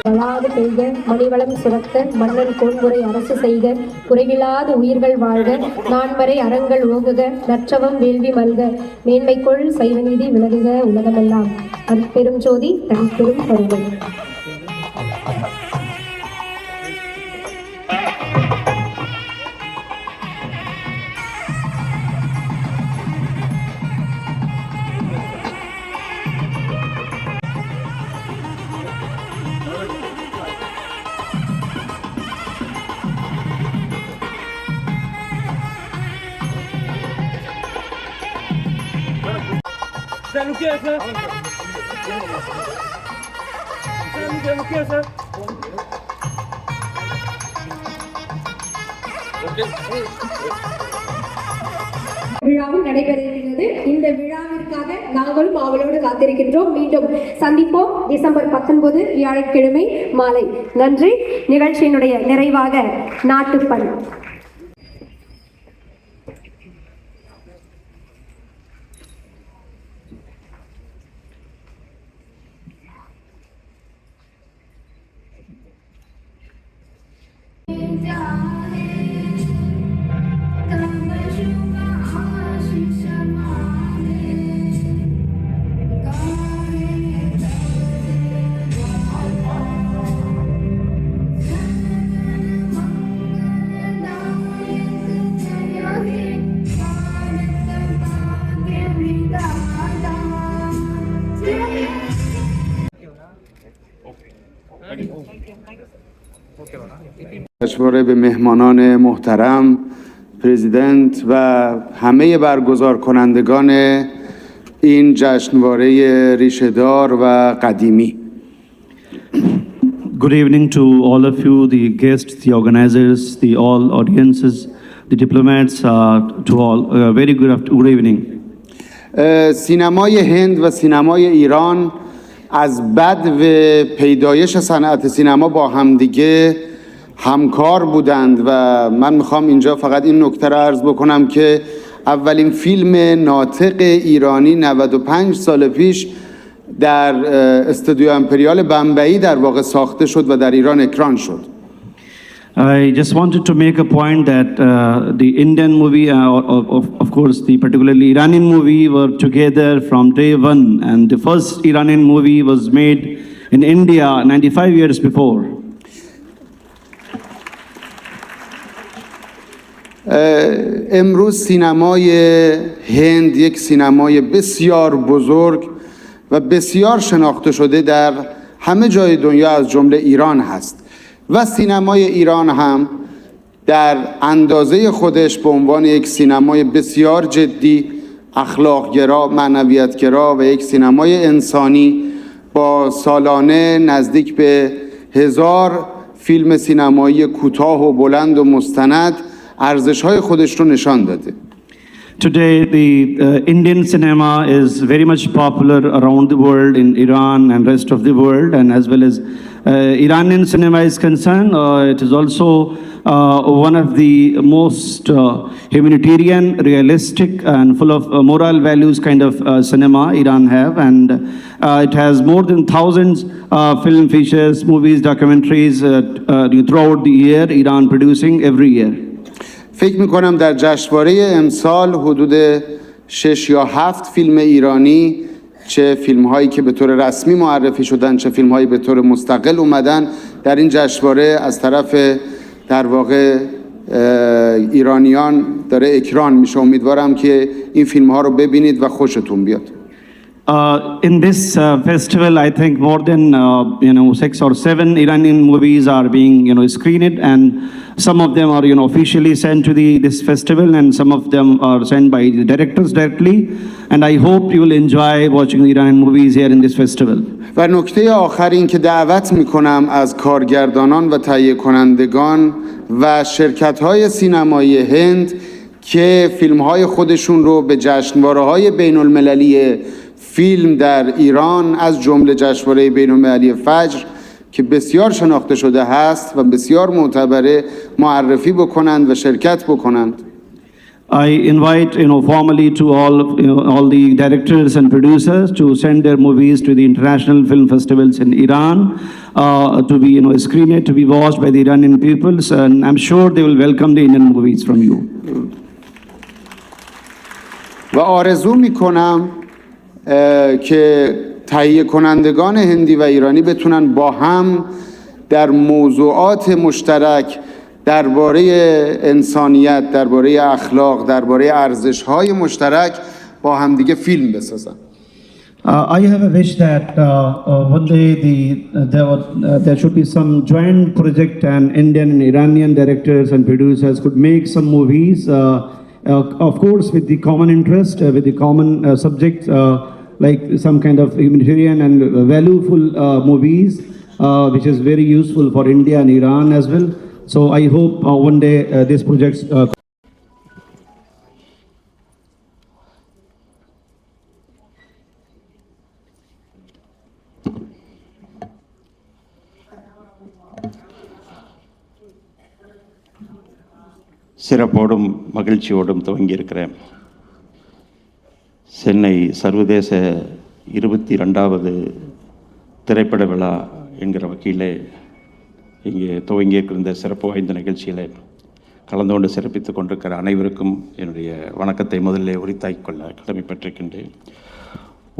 வளாது பெய்க மணிவளம் சுரக்க மன்னன் கோன்முறை அரசு செய்க குறைவில்லாத உயிர்கள் வாழ்க நான்மறை அறங்கள் ஓங்குக நற்றவம் வேள்வி மல்க மேன்மைக்குள் சைவநீதி விலகுக உலகமெல்லாம் அற்பெரும் ஜோதி தனிப்பெரும் கருணை. Sen rukiye sir. Sen rukiye sir. விழாவும் நடைபெறுகிறது. இந்த விழாவிற்காக நாங்களும் அவளோடு காத்திருக்கின்றோம். மீண்டும் சந்திப்போம் டிசம்பர் 19 வியாழக்கிழமை மாலை. நன்றி. நிகழ்ச்சியினுடைய நிறைவாக நாட்டுப்பண். جشنواره به مهمانان محترم، پرزیدنت و همه برگزار کنندگان این جشنواره ریشه‌دار و قدیمی. Good evening to all of you, the guests, the organizers, the all audiences, the diplomats, to all. Very good evening. سینمای هند و سینمای ایران از بدو پیدایش صنعت سینما با همدیگه همکار بودند و من میخوام اینجا فقط این نکته رو عرض بکنم که اولین فیلم ناطق ایرانی 95 سال پیش در استودیو امپریال بمبئی در واقع ساخته شد و در ایران اکران شد. I just wanted to make a point that the Indian movie, of course, the particularly Iranian movie, were together from day one, and the first Iranian movie was made in India 95 years before. امروز سینمای هند یک سینمای بسیار بزرگ و بسیار شناخته شده در همه جای دنیا از جمله ایران هست و سینمای ایران هم در اندازه خودش به عنوان یک سینمای بسیار جدی، اخلاق‌گرا، معنویت‌گرا و یک سینمای انسانی با سالانه نزدیک به 1000 فیلم سینمایی کوتاه و بلند و مستند ارزش‌های خودش رو نشان داده. Today, the Indian cinema is very much popular around the world in Iran and rest of the world, and as well as Iranian cinema is concerned, it is also one of the most humanitarian, realistic, and full of moral values kind of cinema Iran have, and it has more than thousands film features, movies, documentaries throughout the year, Iran producing every year. فکر میکنم در جشنواره امسال حدود 6 یا 7 فیلم ایرانی، چه فیلم هایی که به طور رسمی معرفی شدن چه فیلم هایی به طور مستقل اومدن، در این جشنواره از طرف در واقع ایرانیان داره اکران میشه. امیدوارم که این فیلم ها رو ببینید و خوشتون بیاد. In this festival, I think more than 6 or 7 Iranian movies are being screened, and some of them are officially sent to this festival, and some of them are sent by the directors directly. And I hope you will enjoy watching the Iranian movies here in this festival. و نکته آخر این که دعوت میکنم از کارگردانان و تهیه کنندگان و شرکت‌های سینمایی هند که فیلم‌های خودشون رو به جشنواره‌های بین‌المللی فیلم در ایران از جمله جشنواره بین‌المللی فجر که بسیار شناخته شده هست و بسیار معتبره معرفی بکنند و شرکت بکنند. I invite, formally to all the directors and producers to send their movies to the international film festivals in Iran, to be, screened, to be watched by the Iranian peoples, and I'm sure they will welcome the Indian movies from you. و آرزو میکنم که تهیه کنندگان هندی و ایرانی بتونن با هم در موضوعات مشترک درباره انسانیت، درباره اخلاق، درباره ارزش‌های مشترک با همدیگه فیلم بسازن. I have a wish that one day there should be some joint project and Indian and Iranian directors and producers could make some movies, of course with the common interest, with the common subject, like some kind of humanitarian and valueful movies, which is very useful for India and Iran as well. So I hope one day these projects சிறப்போடும் மகிழ்ச்சியோடும் துவங்கியிருக்கிறேன். சென்னை சர்வதேச 22வது திரைப்பட விழா என்கிற வகையிலே இங்கே துவங்கியிருக்கிற இந்த சிறப்பு வாய்ந்த நிகழ்ச்சியில் கலந்து கொண்டு சிறப்பித்துக் கொண்டிருக்கிற அனைவருக்கும் என்னுடைய வணக்கத்தை முதலிலே உரித்தாக்கிக் கொள்ள கடமைப்பட்டிருக்கின்றேன்.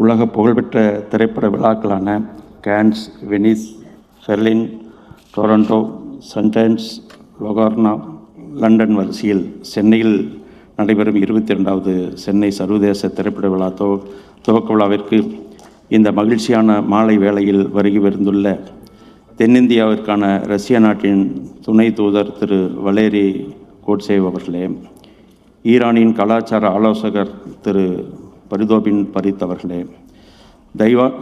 உலக புகழ்பெற்ற திரைப்பட விழாக்களான Cannes, Venice, Berlin, Toronto, Sundance, Locarno, London வரிசையில் சென்னையில் நடைபெறும் 22வது சென்னை சர்வதேச திரைப்பட விழா துவக்க விழாவிற்கு இந்த மகிழ்ச்சியான மாலை வேளையில் வருகை விருந்துள்ள தென்னிந்தியாவிற்கான ரஷ்ய நாட்டின் துணை தூதர் திரு வலேரி கோட்சேவ் அவர்களே, ஈரானின் கலாச்சார ஆலோசகர் திரு பரிதோபின் பரித் அவர்களே,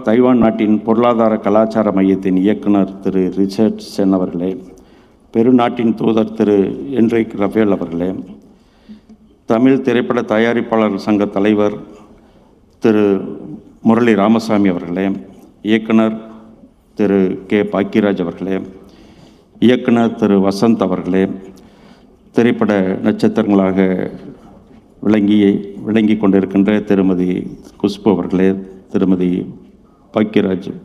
தைவான் நாட்டின் பொருளாதார கலாச்சார மையத்தின் இயக்குனர் திரு ரிச்சர்ட் சென் அவர்களே, பெருநாட்டின் தூதர் திரு என்ரிக் ரஃபேல் அவர்களே, தமிழ் திரைப்பட தயாரிப்பாளர் சங்க தலைவர் திரு முரளி ராமசாமி அவர்களே, இயக்குனர் திரு கே பாக்கியராஜ் அவர்களே, இயக்குனர் திரு வசந்த் அவர்களே, திரைப்பட நட்சத்திரங்களாக விளங்கி கொண்டிருக்கின்ற திருமதி குஷ்பு அவர்களே, திருமதி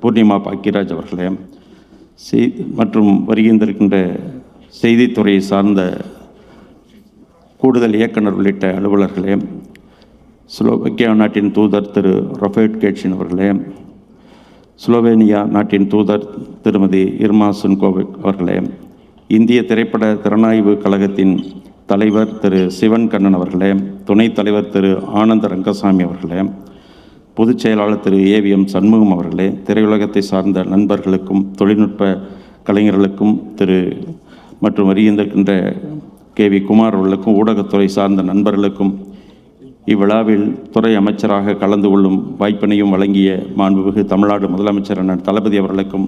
பூர்ணிமா பாக்கியராஜ் அவர்களே, மற்றும் வருகின்றிருக்கின்ற செய்தித்துறையை சார்ந்த கூடுதல் இயக்குனர் உள்ளிட்ட அலுவலர்களே, ஸ்லோவேக்கியா நாட்டின் தூதர் திரு ரொபர்ட் கேட்சின் அவர்களே, ஸ்லோவேனியா நாட்டின் தூதர் திருமதி இர்மா சுன்கோவிக் அவர்களே, இந்திய திரைப்பட திறனாய்வு கழகத்தின் தலைவர் திரு சிவன் கண்ணன் அவர்களே, துணைத் தலைவர் திரு ஆனந்த ரங்கசாமி அவர்களே, பொதுச் செயலாளர் திரு ஏவிஎம் சண்முகம் அவர்களே, திரையுலகத்தை சார்ந்த நண்பர்களுக்கும் தொழில்நுட்ப கலைஞர்களுக்கும் மற்றும் வருகின்றிருக்கின்ற கேவி குமார் அவர்களுக்கும் ஊடகத்துறை சார்ந்த நண்பர்களுக்கும் இவ்விழாவில் துறை அமைச்சராக கலந்து கொள்ளும் வாய்ப்பினையும் வழங்கிய மாண்புமிகு தமிழ்நாடு முதலமைச்சர் அண்ணன் தளபதி அவர்களுக்கும்,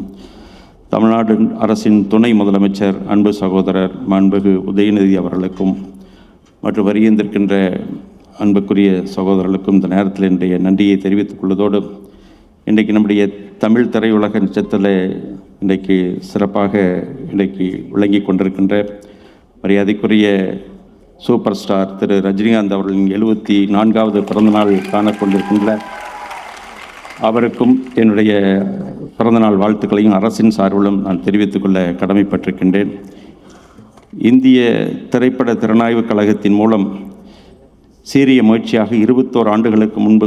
தமிழ்நாடு அரசின் துணை முதலமைச்சர் அன்பு சகோதரர் மாண்புமிகு உதயநிதி அவர்களுக்கும் மற்றும் வருகின்றிருக்கின்ற அன்புக்குரிய சகோதரர்களுக்கும் இந்த நேரத்தில் இன்றைய நன்றியை தெரிவித்துக் கொள்வதோடு, இன்றைக்கு நம்முடைய தமிழ் திரையுலக நட்சத்திரத்தில் இன்றைக்கு சிறப்பாக விளங்கி கொண்டிருக்கின்ற மரியாதைக்குரிய சூப்பர் ஸ்டார் திரு ரஜினிகாந்த் அவர்களின் 74வது பிறந்தநாள் காணக்கொண்டிருக்கின்ற அவருக்கும் என்னுடைய பிறந்தநாள் வாழ்த்துக்களையும் அரசின் சார்பிலும் நான் தெரிவித்துக் கொள்ள கடமைப்பட்டிருக்கின்றேன். இந்திய திரைப்பட திறனாய்வு கழகத்தின் மூலம் சிறிய முயற்சியாக 21 ஆண்டுகளுக்கு முன்பு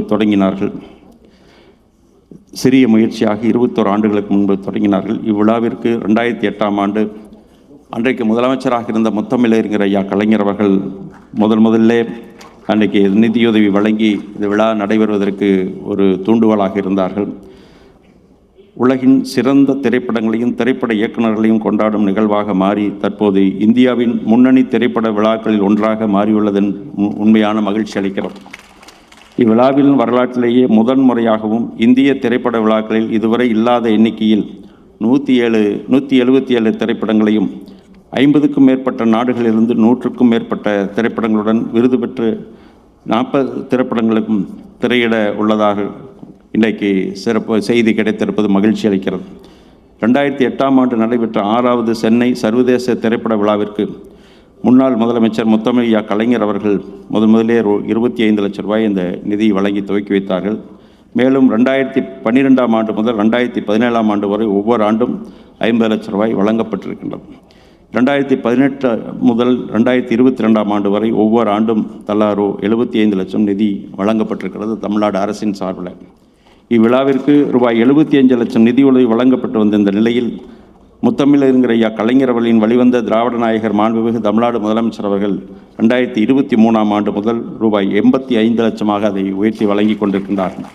தொடங்கினார்கள். இவ்விழாவிற்கு 2008ஆம் ஆண்டு அன்றைக்கு முதலமைச்சராக இருந்த முத்தமிழறிஞர் ஐயா கலைஞர் அவர்கள் முதல்ல அன்றைக்கு நிதியுதவி வழங்கி இந்த விழா நடைபெறுவதற்கு ஒரு தூண்டுகோலாக இருந்தார்கள். உலகின் சிறந்த திரைப்படங்களையும் திரைப்பட இயக்குநர்களையும் கொண்டாடும் நிகழ்வாக மாறி தற்போது இந்தியாவின் முன்னணி திரைப்பட விழாக்களில் ஒன்றாக மாறியுள்ளதன் உண்மையான மகிழ்ச்சி அளிக்கிறோம். இவ்விழாவின் வரலாற்றிலேயே முதன்முறையாகவும் இந்திய திரைப்பட விழாக்களில் இதுவரை இல்லாத எண்ணிக்கையில் 177 திரைப்படங்களையும் 50க்கும் மேற்பட்ட நாடுகளிலிருந்து 100க்கும் மேற்பட்ட திரைப்படங்களுடன் விருது பெற்று 40 திரைப்படங்களுக்கும் திரையிட உள்ளதாக இன்றைக்கு சிறப்பு செய்தி கிடைத்திருப்பது மகிழ்ச்சி அளிக்கிறது. 2008ஆம் ஆண்டு நடைபெற்ற 6வது சென்னை சர்வதேச திரைப்பட விழாவிற்கு முன்னாள் முதலமைச்சர் முத்தமிழ் கலைஞர் அவர்கள் முதலே 25 லட்சம் ரூபாய் இந்த நிதி வழங்கி துவக்கி வைத்தார்கள். மேலும் 2012ஆம் ஆண்டு முதல் 2017ஆம் ஆண்டு வரை ஒவ்வொரு ஆண்டும் 50 லட்சம் ரூபாய் வழங்கப்பட்டிருக்கின்றது. 2018 முதல் 2022ஆம் ஆண்டு வரை ஒவ்வொரு ஆண்டும் தலா 75 லட்சம் நிதி வழங்கப்பட்டிருக்கிறது தமிழ்நாடு அரசின் சார்பில். இவ்விழாவிற்கு ரூபாய் 75 லட்சம் நிதி உதவி வழங்கப்பட்டு வந்த இந்த நிலையில் முத்தமிழறிஞர் ஐயா கலைஞர் அவர்களின் வழிவந்த திராவிட நாயகர் மாண்புமிகு தமிழ்நாடு முதலமைச்சர் அவர்கள் 2023ஆம் ஆண்டு முதல் ரூபாய் 85 லட்சமாக அதை உயர்த்தி வழங்கி கொண்டிருக்கின்றார்கள்.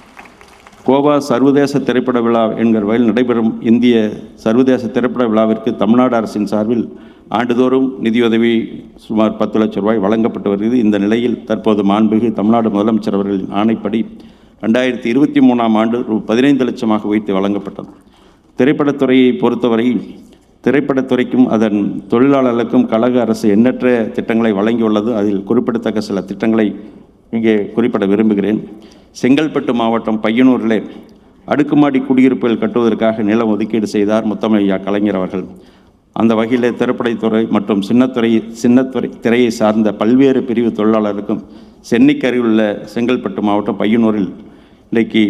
கோவா சர்வதேச திரைப்பட விழா என்கிற வகையில் நடைபெறும் இந்திய சர்வதேச திரைப்பட விழாவிற்கு தமிழ்நாடு அரசின் சார்பில் ஆண்டுதோறும் நிதியுதவி சுமார் 10 லட்சம் ரூபாய் வழங்கப்பட்டு வருகிறது. இந்த நிலையில் தற்போது மாண்புமிகு தமிழ்நாடு முதலமைச்சர் அவர்களின் ஆணைப்படி 2023ஆம் ஆண்டு 15 லட்சமாக உயர்த்தி வழங்கப்பட்டது. திரைப்படத்துறையை பொறுத்தவரை திரைப்படத்துறைக்கும் அதன் தொழிலாளர்களுக்கும் கழக அரசு எண்ணற்ற திட்டங்களை வழங்கியுள்ளது. அதில் குறிப்பிடத்தக்க சில திட்டங்களை இங்கே குறிப்பிட விரும்புகிறேன். செங்கல்பட்டு மாவட்டம் பையனூரிலே அடுக்குமாடி குடியிருப்புகள் கட்டுவதற்காக நிலம் ஒதுக்கீடு செய்தார் முத்தமிழ் ஐயா கலைஞர் அவர்கள். அந்த வகையில் திரைப்படத்துறை மற்றும் திரையை சார்ந்த பல்வேறு பிரிவு தொழிலாளருக்கும் சென்னைக்கு அருகிலுள்ள செங்கல்பட்டு மாவட்டம் பையனூரில் இன்றைக்கு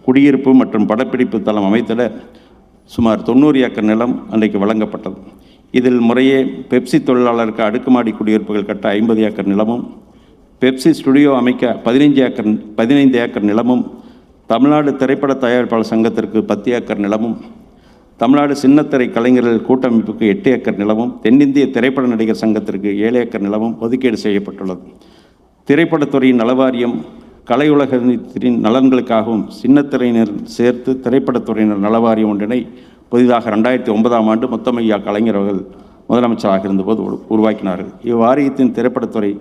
குடியிருப்பு மற்றும் படப்பிடிப்பு தளம் அமைத்திட சுமார் 90 ஏக்கர் நிலம் அன்றைக்கு வழங்கப்பட்டது. இதில் முறையே பெப்சி தொழிலாளருக்கு அடுக்குமாடி குடியிருப்புகள் கட்ட 50 ஏக்கர் நிலமும், பெப்சி ஸ்டுடியோ அமைக்க 15 ஏக்கர் நிலமும், தமிழ்நாடு திரைப்பட தயாரிப்பாளர் சங்கத்திற்கு 10 ஏக்கர் நிலமும், தமிழ்நாடு சின்னத்திரை கலைஞர்கள் கூட்டமைப்புக்கு 8 ஏக்கர் நிலமும், தென்னிந்திய திரைப்பட நடிகர் சங்கத்திற்கு 7 ஏக்கர் நிலமும் ஒதுக்கீடு செய்யப்பட்டுள்ளது. திரைப்படத்துறையின் நலவாரியம் கலையுலகத்தின் நலன்களுக்காகவும் சின்னத்திரையினர் சேர்த்து திரைப்படத்துறையினர் நலவாரியம் ஒன்றினை புதிதாக 2009ஆம் ஆண்டு முத்தமிழ் ஐயா கலைஞர் அவர்கள் முதலமைச்சராக இருந்தபோது உருவாக்கினார்கள். இவ்வாரியத்தின் திரைப்படத்துறை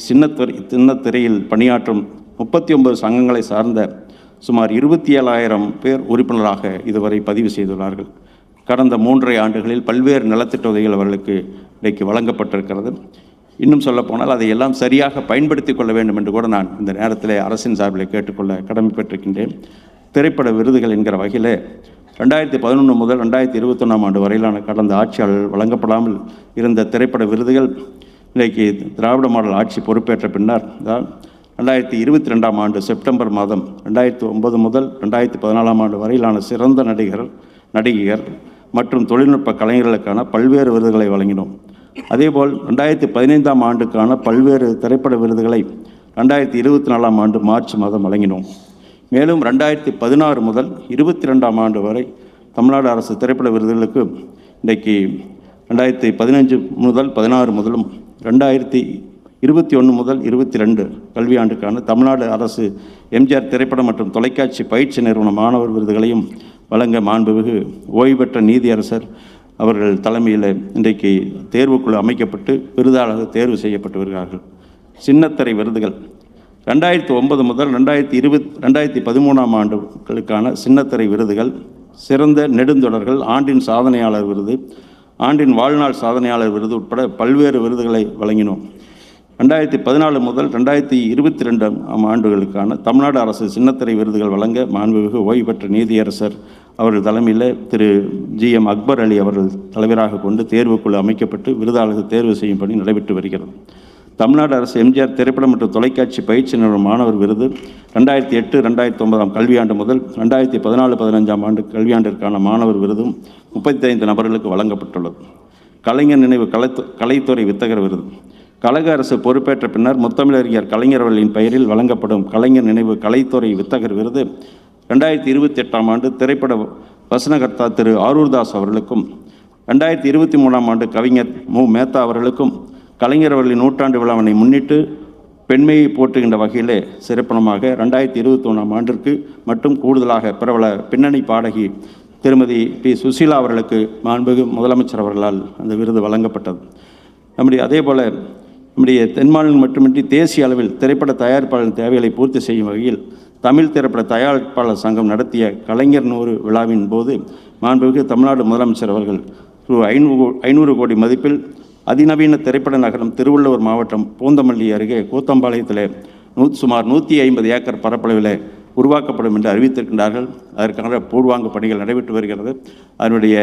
சின்னத்திரையில் பணியாற்றும் 39 சங்கங்களை சார்ந்த சுமார் 27,000 பேர் உறுப்பினராக இதுவரை பதிவு செய்துள்ளார்கள். கடந்த 3.5 ஆண்டுகளில் பல்வேறு நலத்திட்ட உதவிகள் அவர்களுக்கு இன்றைக்கு வழங்கப்பட்டிருக்கிறது. இன்னும் சொல்லப்போனால் அதையெல்லாம் சரியாக பயன்படுத்தி கொள்ள வேண்டும் என்று கூட நான் இந்த நேரத்தில் அரசின் சார்பில் கேட்டுக்கொள்ள கடமைப்பட்டிருக்கின்றேன். திரைப்பட விருதுகள் என்கிற வகையில் 2011 முதல் 2021ஆம் ஆண்டு வரையிலான கடந்த ஆட்சியாளர்கள் வழங்கப்படாமல் இருந்த திரைப்பட விருதுகள் இன்றைக்கு திராவிட மாடல் ஆட்சி பொறுப்பேற்ற பின்னர் 2022ஆம் ஆண்டு செப்டம்பர் மாதம் 2009 முதல் 2014ஆம் ஆண்டு வரையிலான சிறந்த நடிகர் மற்றும் தொழில்நுட்ப கலைஞர்களுக்கான பல்வேறு விருதுகளை வழங்கினோம். அதேபோல் 2015ஆம் ஆண்டுக்கான பல்வேறு திரைப்பட விருதுகளை 2024ஆம் ஆண்டு மார்ச் மாதம் வழங்கினோம். மேலும் 2016 முதல் 22ஆம் ஆண்டு வரை தமிழ்நாடு அரசு திரைப்பட விருதுகளுக்கு இன்றைக்கு 2015 முதல் 16 முதலும் 2021 முதல் 22 கல்வியாண்டுக்கான தமிழ்நாடு அரசு எம்ஜிஆர் திரைப்படம் மற்றும் தொலைக்காட்சி பயிற்சி நிறுவன மாணவர் விருதுகளையும் வழங்க மாண்புமிகு ஓய்வு பெற்ற நீதியரசர் அவர்கள் தலைமையில் இன்றைக்கு தேர்வுக்குழு அமைக்கப்பட்டு விருதாளர்கள் தேர்வு செய்யப்பட்டு வருகிறார்கள். சின்னத்திரை விருதுகள் 2009 முதல் 2013ஆம் ஆண்டுகளுக்கான சின்னத்திரை விருதுகள், சிறந்த நெடுந்தொடர்கள், ஆண்டின் சாதனையாளர் விருது, ஆண்டின் வாழ்நாள் சாதனையாளர் விருது உட்பட பல்வேறு விருதுகளை வழங்கினோம். 2014 முதல் 2022ஆம் ஆண்டுகளுக்கான தமிழ்நாடு அரசு சின்னத்திரை விருதுகள் வழங்க மாண்புமிகு ஓய்வு பெற்ற நீதியரசர் அவர்கள் தலைமையில் திரு GM அக்பர் அலி அவர்கள் தலைவராக கொண்டு தேர்வுக்குழு அமைக்கப்பட்டு விருதாளர்கள் தேர்வு செய்யும் பணி நடைபெற்று வருகிறது. தமிழ்நாடு அரசு எம்ஜிஆர் திரைப்படம் மற்றும் தொலைக்காட்சி பயிற்சி நிறுவன மாணவர் விருது 2008-2009 கல்வியாண்டு முதல் 2014-15ஆம் ஆண்டு கல்வியாண்டிற்கான மாணவர் விருதும் 35 நபர்களுக்கு வழங்கப்பட்டுள்ளது. கலைஞர் நினைவு கலைத்துறை வித்தகர் விருது கழக அரசு பொறுப்பேற்ற பின்னர் முத்தமிழறிஞர் கலைஞர் அவர்களின் பெயரில் வழங்கப்படும் கலைஞர் நினைவு கலைத்துறை வித்தகர் விருது 2028ஆம் ஆண்டு திரைப்பட வசனகர்த்தா திரு ஆரூர்தாஸ் அவர்களுக்கும் 2023ஆம் ஆண்டு கவிஞர் மு மேத்தா அவர்களுக்கும் கலைஞர் அவர்களின் நூற்றாண்டு விழாவினை முன்னிட்டு பெண்மையை போற்றுகின்ற வகையிலே சிறப்பனமாக 2021ஆம் ஆண்டிற்கு மட்டும் கூடுதலாக பிரபல பின்னணி பாடகி திருமதி பி. சுசீலா அவர்களுக்கு மாண்புமிகு முதலமைச்சர் அவர்களால் அந்த விருது வழங்கப்பட்டது. அதேபோல் நம்முடைய தென் மாநிலம் மட்டுமின்றி தேசிய அளவில் திரைப்பட தயாரிப்பாளர் தேவைகளை பூர்த்தி செய்யும் வகையில் தமிழ் திரைப்பட தயாரிப்பாளர் சங்கம் நடத்திய கலைஞர் 100 விழாவின் போது மாண்புமிகு தமிழ்நாடு முதலமைச்சர் அவர்கள் ₹500 கோடி மதிப்பில் அதிநவீன திரைப்பட நகரம் திருவள்ளூர் மாவட்டம் பூந்தமல்லி அருகே கூத்தம்பாளையத்தில் சுமார் 150 ஏக்கர் பரப்பளவில் உருவாக்கப்படும் என்று அறிவித்திருக்கின்றார்கள். அதற்கான பூர்வாங்க பணிகள் நடைபெற்று வருகிறது. அதனுடைய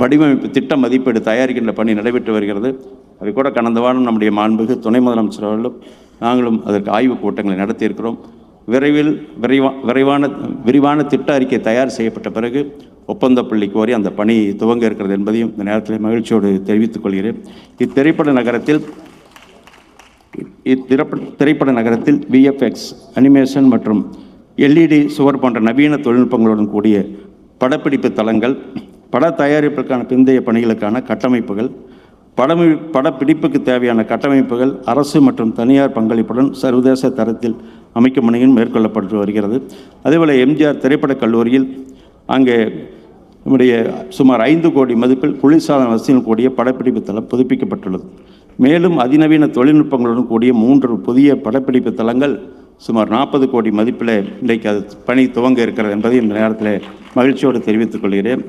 வடிவமைப்பு திட்ட மதிப்பீடு தயாரிக்கின்ற பணி நடைபெற்று வருகிறது. அது கூட கடந்த வாரம் நம்முடைய மாண்புமிகு துணை முதலமைச்சர் அவர்களும் நாங்களும் அதற்கு ஆய்வுக் கூட்டங்களை நடத்தியிருக்கிறோம். விரிவான திட்ட அறிக்கை தயார் செய்யப்பட்ட பிறகு ஒப்பந்த புள்ளி கோரி அந்த பணி துவங்க இருக்கிறது என்பதையும் இந்த நேரத்தில் மகிழ்ச்சியோடு தெரிவித்துக் கொள்கிறேன். திரைப்பட நகரத்தில் விஎஃப்எக்ஸ், அனிமேஷன் மற்றும் எல்இடி சுவர் போன்ற நவீன தொழில்நுட்பங்களுடன் கூடிய படப்பிடிப்பு தளங்கள், பட தயாரிப்பிற்கான பிந்தைய பணிகளுக்கான கட்டமைப்புகள், படப்பிடிப்புக்கு தேவையான கட்டமைப்புகள் அரசு மற்றும் தனியார் பங்களிப்புடன் சர்வதேச தரத்தில் அமைக்கும் பணியும் மேற்கொள்ளப்பட்டு வருகிறது. அதேபோல் எம்ஜிஆர் திரைப்படக் கல்லூரியில் அங்கே நம்முடைய சுமார் 5 கோடி மதிப்பில் குளிர்சாதன வசதியுடன் கூடிய படப்பிடிப்பு தளம் புதுப்பிக்கப்பட்டுள்ளது. மேலும் அதிநவீன தொழில்நுட்பங்களுடன் கூடிய 3 புதிய படப்பிடிப்பு தளங்கள் சுமார் 40 கோடி மதிப்பில் இன்றைக்கு அது பணி துவங்க இருக்கிறது என்பதை இந்த நேரத்தில் மகிழ்ச்சியோடு தெரிவித்துக் கொள்கிறேன்.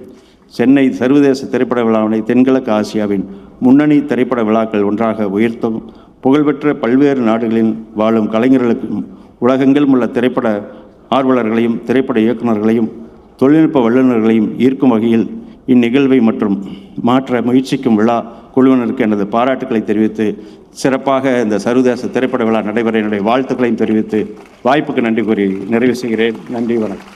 சென்னை சர்வதேச திரைப்பட விழாவினை தென்கிழக்கு ஆசியாவின் முன்னணி திரைப்பட விழாக்கள் ஒன்றாக உயர்த்தும் புகழ்பெற்ற பல்வேறு நாடுகளில் வாழும் கலைஞர்களுக்கும் உலகெங்கிலும் உள்ள திரைப்பட ஆர்வலர்களையும் திரைப்பட இயக்குநர்களையும் தொழில்நுட்ப வல்லுநர்களையும் ஈர்க்கும் வகையில் இந்நிகழ்வை மற்றும் மாற்ற முயற்சிக்கும் விழா குழுவினருக்கு எனது பாராட்டுக்களை தெரிவித்து சிறப்பாக இந்த சர்வதேச திரைப்பட விழா நடைபெற என்னுடைய வாழ்த்துக்களையும் தெரிவித்து வாய்ப்புக்கு நன்றி கூறி நிறைவு செய்கிறேன். நன்றி, வணக்கம்.